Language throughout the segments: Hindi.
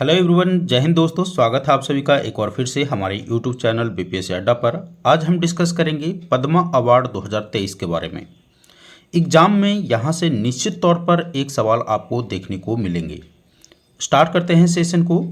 हेलो एवरीवन, जय हिंद दोस्तों। स्वागत है आप सभी का एक और फिर से हमारे यूट्यूब चैनल बीपीएससी अड्डा पर। आज हम डिस्कस करेंगे पद्मा अवार्ड 2023 के बारे में। एग्जाम में यहाँ से निश्चित तौर पर एक सवाल आपको देखने को मिलेंगे। स्टार्ट करते हैं सेशन को।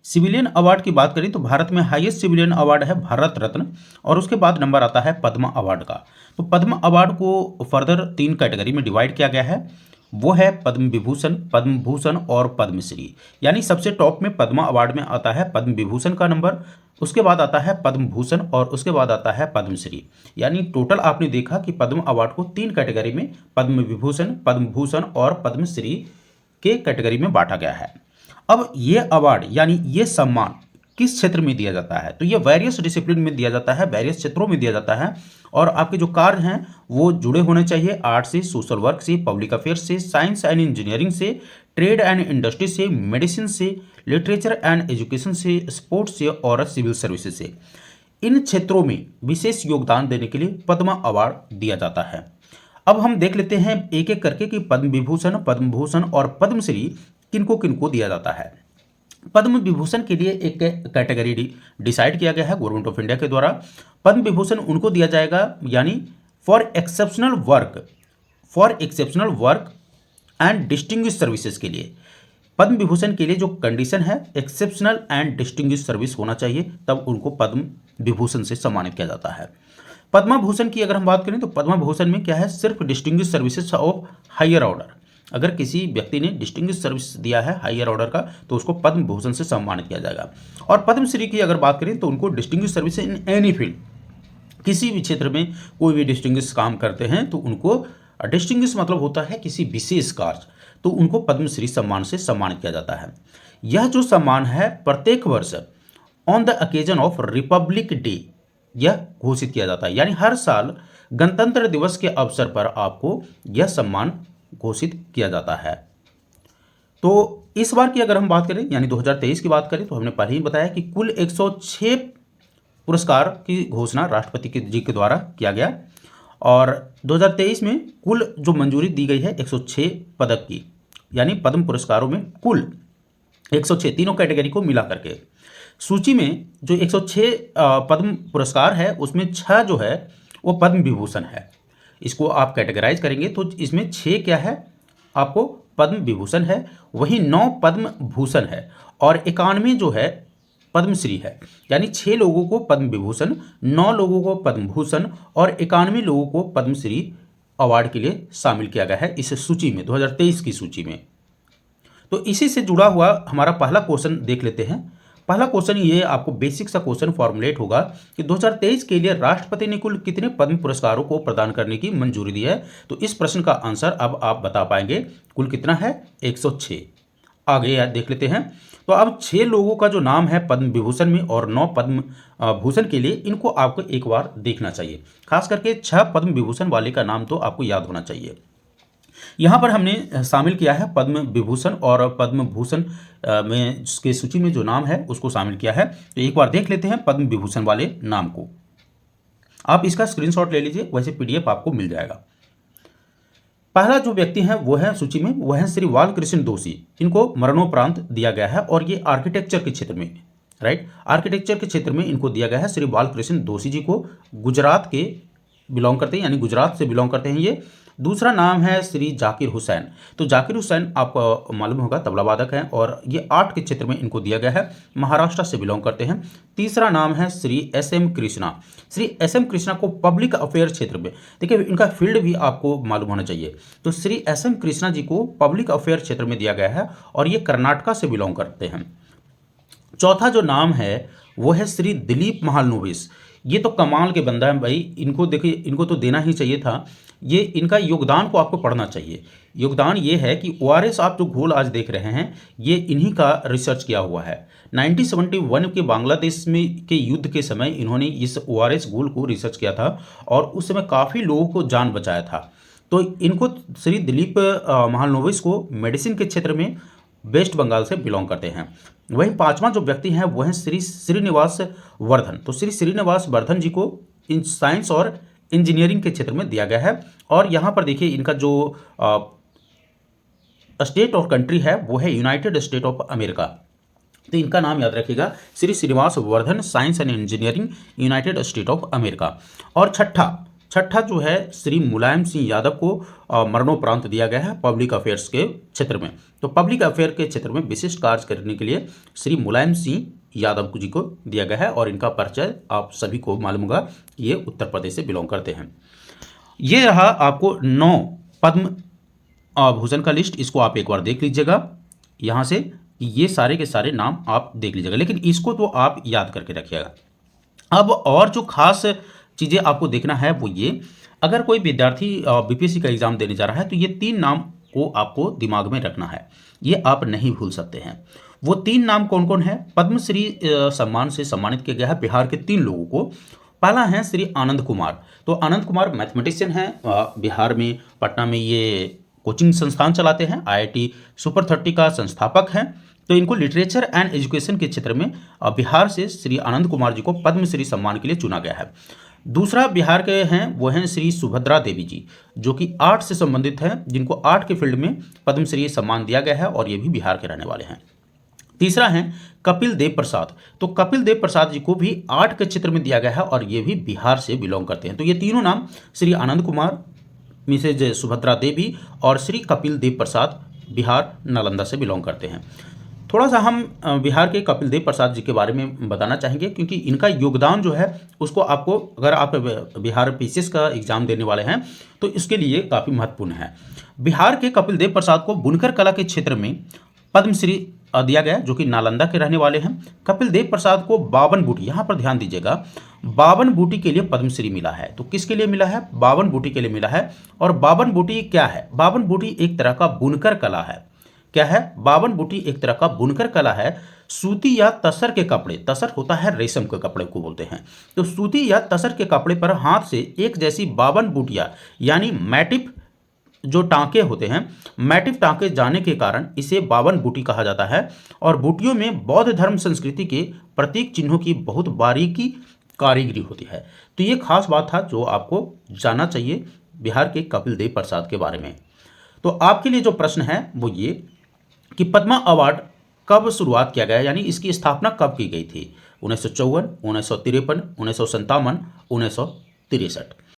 सिविलियन अवार्ड की बात करें तो भारत में हाईएस्ट सिविलियन अवार्ड है भारत रत्न, और उसके बाद नंबर आता है पद्मा अवार्ड का। तो पद्म अवार्ड को फर्दर 3 कैटेगरी में डिवाइड किया गया है। वो है पद्म विभूषण, पद्म भूषण और पद्मश्री। यानी सबसे टॉप में पद्मा अवार्ड में आता है पद्म विभूषण का नंबर, उसके बाद आता है पद्म भूषण और उसके बाद आता है पद्मश्री। यानी टोटल आपने देखा कि पद्म अवार्ड को 3 कैटेगरी में पद्म विभूषण, पद्म भूषण और पद्मश्री के कैटेगरी में बांटा गया है। अब ये अवार्ड यानी ये सम्मान किस क्षेत्र में दिया जाता है, तो ये वेरियस डिसिप्लिन में दिया जाता है, वेरियस क्षेत्रों में दिया जाता है। और आपके जो कार्य हैं वो जुड़े होने चाहिए आर्ट से, सोशल वर्क से, पब्लिक अफेयर्स से, साइंस एंड इंजीनियरिंग से, ट्रेड एंड इंडस्ट्री से, मेडिसिन से, लिटरेचर एंड एजुकेशन से, स्पोर्ट्स से और सिविल सर्विसेज से। इन क्षेत्रों में विशेष योगदान देने के लिए पद्मा अवार्ड दिया जाता है। अब हम देख लेते हैं एक एक करके कि पद्म विभूषण, पद्म भूषण और पद्मश्री किनको किनको दिया जाता है। पद्म विभूषण के लिए एक कैटेगरी डिसाइड किया गया है गवर्नमेंट ऑफ इंडिया के द्वारा। पद्म विभूषण उनको दिया जाएगा यानी for exceptional work and distinguish services के लिए। पद्म विभूषण के लिए जो कंडीशन है एक्सेप्शनल एंड डिस्टिंग्विश सर्विस होना चाहिए, तब उनको पद्म विभूषण से सम्मानित किया जाता है। पद्म भूषण की अगर हम बात करें तो पद्म भूषण में क्या है, सिर्फ distinguish services of higher order. अगर किसी व्यक्ति ने डिस्टिंग्विश सर्विस दिया है हायर ऑर्डर का तो उसको पद्म भूषण से सम्मानित किया जाएगा। और पद्मश्री की अगर बात करें तो उनको distinguish service in any field, किसी भी क्षेत्र में कोई भी डिस्टिंग्विश काम करते हैं तो उनको, डिस्टिंग्विश मतलब होता है किसी विशेष कार्य, तो उनको पद्मश्री सम्मान से सम्मानित किया जाता है। यह जो सम्मान है प्रत्येक वर्ष on the occasion of Republic day यह घोषित किया जाता है। यानी हर साल गणतंत्र दिवस के अवसर पर आपको यह सम्मान घोषित किया जाता है। तो इस बार की अगर हम बात करें यानी 2023 की बात करें तो हमने पहले ही बताया कि कुल 106 पुरस्कार की घोषणा राष्ट्रपति जी के द्वारा किया गया, और 2023 में कुल जो मंजूरी दी गई है 106 पदक की, यानी पद्म पुरस्कारों में कुल 106 तीनों कैटेगरी को मिला करके। सूची में जो 106 पद्म पुरस्कार है उसमें 6 जो है वो पद्म विभूषण है। इसको आप कैटेगराइज करेंगे तो इसमें 6 क्या है आपको पद्म विभूषण है, वहीं 9 पद्म भूषण है और 91 जो है पद्मश्री है। यानी 6 लोगों को पद्म विभूषण, 9 लोगों को पद्म भूषण और 91 लोगों को पद्मश्री अवार्ड के लिए शामिल किया गया है इस सूची में, 2023 की सूची में। तो इसी से जुड़ा हुआ हमारा पहला क्वेश्चन देख लेते हैं। पहला क्वेश्चन ये आपको बेसिक सा क्वेश्चन फॉर्मुलेट होगा कि 2023 के लिए राष्ट्रपति ने कुल कितने पद्म पुरस्कारों को प्रदान करने की मंजूरी दी है। तो इस प्रश्न का आंसर अब आप बता पाएंगे, कुल कितना है 106। आगे देख लेते हैं। तो अब 6 लोगों का जो नाम है पद्म विभूषण में और 9 पद्म भूषण के लिए, इनको आपको एक बार देखना चाहिए। खास करके 6 पद्म विभूषण वाले का नाम तो आपको याद होना चाहिए। यहाँ पर हमने शामिल किया है पद्म विभूषण और पद्म भूषण में उसके सूची में जो नाम है उसको शामिल किया है। तो एक बार देख लेते हैं पद्म विभूषण वाले नाम को। आप इसका स्क्रीनशॉट ले लीजिए, वैसे पीडीएफ आपको मिल जाएगा। पहला जो व्यक्ति है वो है सूची में, वो है श्री बालकृष्ण दोषी। इनको मरणोपरांत दिया गया है और ये आर्किटेक्चर के क्षेत्र में, राइट, आर्किटेक्चर के क्षेत्र में इनको दिया गया है। श्री बालकृष्ण दोषी जी को गुजरात के बिलोंग करते हैं, यानी गुजरात से बिलोंग करते हैं ये। दूसरा नाम है श्री जाकिर हुसैन। तो जाकिर हुसैन आपको मालूम होगा तबला वादक हैं और ये आर्ट के क्षेत्र में इनको दिया गया है, महाराष्ट्र से बिलोंग करते हैं। तीसरा नाम है श्री एस.एम. कृष्णा। श्री एस.एम. कृष्णा को पब्लिक अफेयर क्षेत्र में, देखिए इनका फील्ड भी आपको मालूम होना चाहिए। तो श्री एस.एम. कृष्णा जी को पब्लिक अफेयर क्षेत्र में दिया गया है और ये कर्नाटका से बिलोंग करते हैं। चौथा जो नाम है वो है श्री दिलीप महालनोबिस। ये तो कमाल के बंदा है भाई, इनको देखिए, इनको तो देना ही चाहिए था। ये इनका योगदान को आपको पढ़ना चाहिए। योगदान ये है कि ओआरएस आप जो घोल आज देख रहे हैं ये इन्हीं का रिसर्च किया हुआ है। 1971 के बांग्लादेश में के युद्ध के समय इन्होंने इस ओआरएस घोल को रिसर्च किया था और उस समय काफ़ी लोगों को जान बचाया था। तो इनको श्री दिलीप महालनोबिस को मेडिसिन के क्षेत्र में वेस्ट बंगाल से बिलोंग करते हैं। वहीं 5वां जो व्यक्ति हैं वो हैं श्री श्रीनिवास वर्धन। तो श्री श्रीनिवास वर्धन जी को इन साइंस और इंजीनियरिंग के क्षेत्र में दिया गया है। और यहाँ पर देखिए इनका जो स्टेट और कंट्री है वो है यूनाइटेड स्टेट ऑफ अमेरिका। तो इनका नाम याद रखिएगा, Shri Srinivas Vardhan, science and engineering, United State of America. और छठा जो है श्री मुलायम सिंह यादव को मरणोपरांत दिया गया है पब्लिक अफेयर्स के क्षेत्र में। तो पब्लिक अफेयर के क्षेत्र में विशिष्ट कार्य करने के लिए श्री मुलायम सिंह यादव जी को दिया गया है, और इनका परिचय आप सभी को मालूम होगा, ये उत्तर प्रदेश से बिलोंग करते हैं। ये रहा आपको 9 पद्म भूषण का लिस्ट, इसको आप एक बार देख लीजिएगा यहाँ से, ये सारे के सारे नाम आप देख लीजिएगा, लेकिन इसको तो आप याद करके रखिएगा। अब और जो खास चीज़ें आपको देखना है वो ये, अगर कोई विद्यार्थी बीपीएससी का एग्जाम देने जा रहा है तो ये 3 नाम को आपको दिमाग में रखना है, ये आप नहीं भूल सकते हैं। वो 3 नाम कौन कौन है? पद्मश्री सम्मान से सम्मानित किया गया है बिहार के 3 लोगों को। पहला है श्री आनंद कुमार। तो आनंद कुमार मैथमेटिशियन हैं, बिहार में पटना में ये कोचिंग संस्थान चलाते हैं, आईआईटी सुपर 30 का संस्थापक हैं। तो इनको लिटरेचर एंड एजुकेशन के क्षेत्र में बिहार से श्री आनंद कुमार जी को पद्मश्री सम्मान के लिए चुना गया है। दूसरा बिहार के हैं, वो हैं श्री सुभद्रा देवी जी, जो कि आर्ट से संबंधित हैं, जिनको आर्ट के फील्ड में पद्मश्री सम्मान दिया गया है, और ये भी बिहार के रहने वाले हैं। तीसरा है कपिल देव प्रसाद। तो कपिल देव प्रसाद जी को भी आर्ट के क्षेत्र में दिया गया है, और ये भी बिहार से बिलोंग करते हैं। तो ये तीनों नाम श्री आनंद कुमार, मिसेज सुभद्रा देवी और श्री कपिल देव प्रसाद बिहार नालंदा से बिलोंग करते हैं। थोड़ा सा हम बिहार के कपिल देव प्रसाद जी के बारे में बताना चाहेंगे, क्योंकि इनका योगदान जो है उसको आपको, अगर आप बिहार पीसीएस का एग्जाम देने वाले हैं तो इसके लिए काफ़ी महत्वपूर्ण है। बिहार के कपिल देव प्रसाद को बुनकर कला के क्षेत्र में पद्मश्री दिया गया, जो कि नालंदा के रहने वाले हैं। कपिल देव प्रसाद को 52 बूटी, यहाँ पर ध्यान दीजिएगा, 52 बूटी के लिए पद्मश्री मिला है। तो किसके लिए मिला है? 52 बूटी के लिए मिला है। और 52 बूटी क्या है? 52 बूटी एक तरह का बुनकर कला है। क्या है? 52 बूटी एक तरह का बुनकर कला है। सूती या तसर के कपड़े, तसर होता है रेशम के कपड़े को बोलते हैं, तो सूती या तसर के कपड़े पर हाथ से एक जैसी 52 बूटियाँ, यानी मैटिफ जो टांके होते हैं, मैटिफ टांके जाने के कारण इसे 52 बूटी कहा जाता है। और बूटियों में बौद्ध धर्म संस्कृति के प्रतीक चिन्हों की बहुत बारीकी कारीगरी होती है। तो ये खास बात था जो आपको जानना चाहिए बिहार के कपिल देव प्रसाद के बारे में। तो आपके लिए जो प्रश्न है वो ये कि पद्मा अवार्ड कब शुरुआत किया गया, यानी इसकी स्थापना कब की गई थी? 1954, 1953, 1957, 1963।